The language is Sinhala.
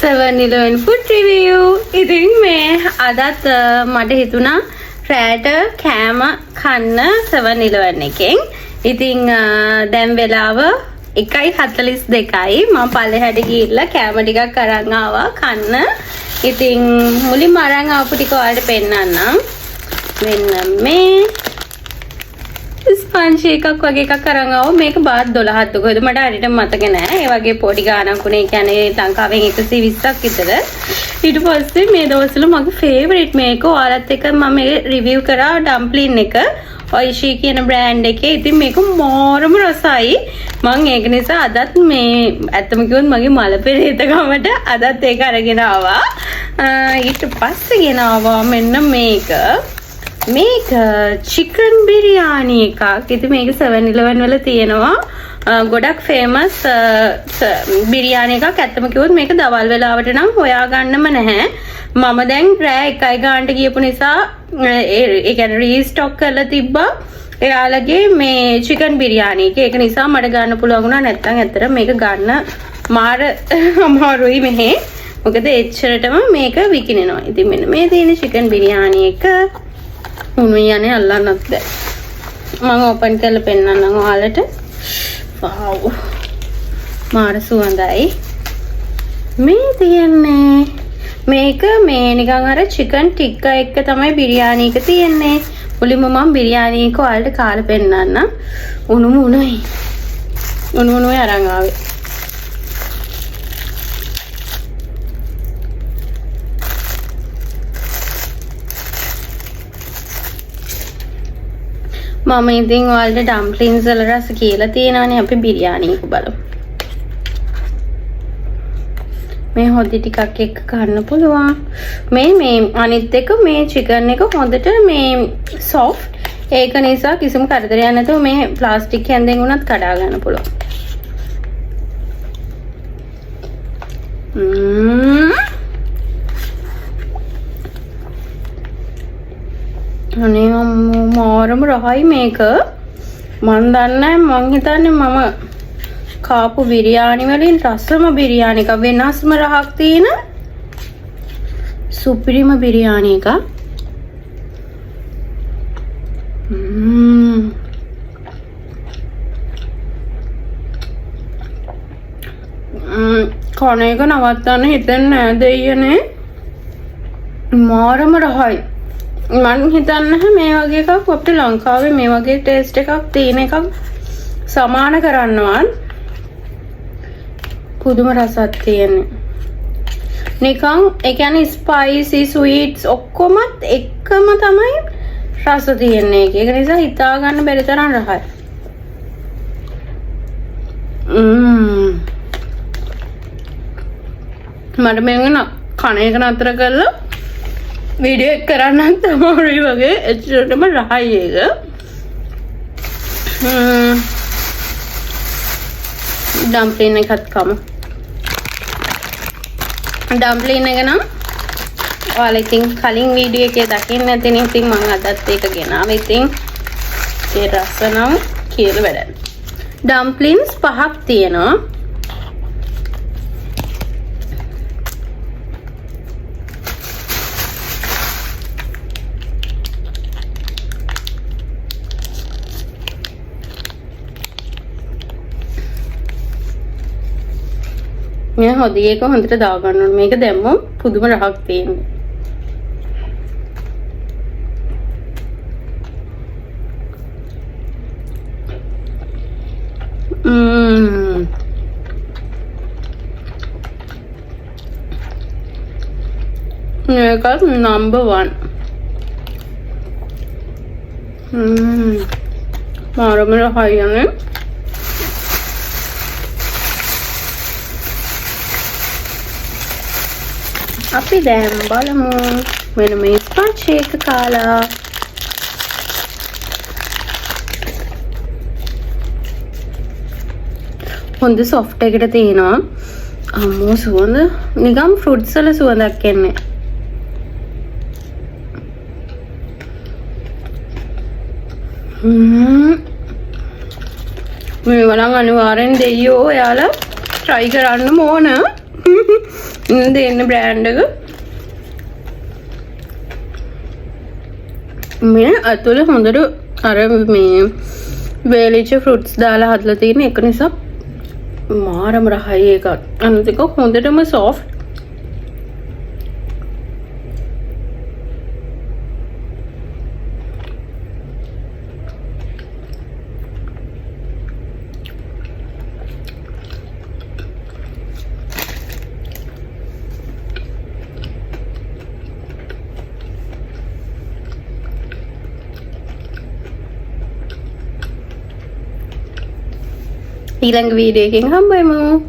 7-Eleven food review. ඉතින් මේ අදත් මට හිතුණා රෑට කෑම කන්න 7-Eleven එකෙන්. ඉතින් දැන් වෙලාව 1:42යි. මම පල්ලෙහාට ගිහිල්ලා කෑම ටිකක් අරන් ආවා කන්න. ඉතින් මුලින්ම අරන් ආපු ටික ඔයාලට පෙන්නන්නම්. මෙන්න මේ ස්පන්ජ් එකක් වගේ එකක් අරන් ආවා. මේක බාත් 12ක් දුකද මට හරියට මතක නෑ. ඒ වගේ පොඩි ගානක් උනේ. කියන්නේ ලංකාවෙන් 120ක් විතර. ඊට පස්සේ මේ දවස්වල මගේ ෆේවරිට් මේක ඔයාලත් එක්ක මම රිවිව් කරා ඩම්ප්ලින් එක. ඔයිෂී කියන බ්‍රෑන්ඩ් එකේ. ඉතින් මේක මාරම රසයි. මම ඒක නිසා අදත් මේ ඇත්තම කිව්වොත් මගේ මල පෙරේතකමට අදත් ඒක අරගෙන ආවා. ඊට පස්සේ ගෙන ආවා මෙන්න මේක. මේක චිකන් බිරියානි එකක්. ඉතින් මේක 7-Eleven වල තියෙනවා. ගොඩක් ෆේමස් බිරියානි එකක්. ඇත්තම කිව්වොත් මේක දවල් වෙලාවට නම් හොයාගන්නම නැහැ. මම දැන් රෑ 1 ගානට ගියපු නිසා ඒ කියන්නේ රීස්ටොක් කරලා තිබ්බා. එයාලගේ මේ චිකන් බිරියානි එක. ඒක නිසා මට ගන්න පුළුවන් වුණා. නැත්තම් ඇත්තට මේක ගන්න මාර අමාරුයි මෙහෙ. මොකද එච්චරටම මේක විකිනෙනවා. ඉතින් මෙන්න මේ තියෙන චිකන් බිරියානි එක උණු යන්නේ අල්ලන්නත් බැහැ. මම ඕපන් කරලා පෙන්නන්නම් ඔයාලට. වව්. මාර සුවඳයි. මේ තියන්නේ මේක මේ නිකන් අර චිකන් ටික්කා එක්ක තමයි බිරියානි එක තියෙන්නේ. මුලින්ම මම බිරියානි එක ඔයාලට කාලා පෙන්නන්නම්. උණුයි අරන් ආවේ. මම ඉතින් ඔයාලට ඩම්ප්ලින්ස් වල රස කියලා තියෙනවානේ. අපි බිරියානි එක බලමු. මේ හොදි ටිකක් එක්ක ගන්න පුළුවන්. මේ අනිත් එක මේ චිකන් එක හොඳට මේ සොෆ්ට්. ඒක නිසා කිසිම කරදරයක් නැතුව මේ ප්ලාස්ටික් හැන්දෙන් උනත් කඩා ගන්න පුළුවන්. අනේ මාරම රහයි මේක. මන් දන්නේ මං හිතන්නේ මම කාපු බිරියානි වලින් රසම බිරියානි එක. වෙනස්ම රහක් තියෙන සුපිරිම බිරියානි එක. කන එක නවත්තන්න හිතෙන්නේ නෑ දෙයියනේ. මාරම රහයි. මම හිතන්නේ මේ වගේ එකක් අපිට ලංකාවේ මේ වගේ ටේස්ට් එකක් තියෙන එකක් සමාන කරන්නවත් පුදුම රසක් තියෙන්නේ. නිකන් ඒ කියන්නේ ස්පයිසි ස්වීට්ස් ඔක්කොම එකම තමයි රස තියෙන්නේ. ඒක නිසා හිතා ගන්න බැරි තරම් රහයි. මට මේක කණ එක නතර කරලා වීඩියෝ එක කරන්න තමයි වගේ එච්චරටම රහයි ඒක. ඩම්ප්ලින් එකත් කමු. ඩම්ප්ලින් එක නම් ඔයාලා ඉතින් කලින් වීඩියෝ එකේ දකින්න නැතිනේ. ඉතින් මම අදත් ඒක ගෙනාවා. ඉතින් ඒ රස නම් කියලා වැඩක්. ඩම්ප්ලින්ස් 5ක් තියෙනවා. මේ හොදි එක හොඳට දාගන්න ඕනේ. මේක දැම්මොත් පුදුම රහක් තියෙනවා. මේක number 1. මාරම රහයි යන්නේ. අපි දැන් බලමු වෙන මේ ස්පන්ජ් එක කාලා. හොඳ සොෆ්ට් එකට තියෙනවා. අම්මෝ සුවඳ නිකම් ෆෘට්ස් වල සුවඳක් එන්නේ. මේ වලන් අනිවාර්යෙන් දෙයියෝ එයාලා try කරන්න ඕන. දෙන්න බ්‍රෑන්ඩ් එක. මේ අතුල හොඳට අර මේ වේලිච්ච ෆෘට්ස් දාලා හදලා තියෙන එක නිසා මාරම රහයි ඒක. අනිත් එක හොඳටම සොෆ්ට්. ඊළඟ වීඩියෝ එකකින් හම්බෙමු.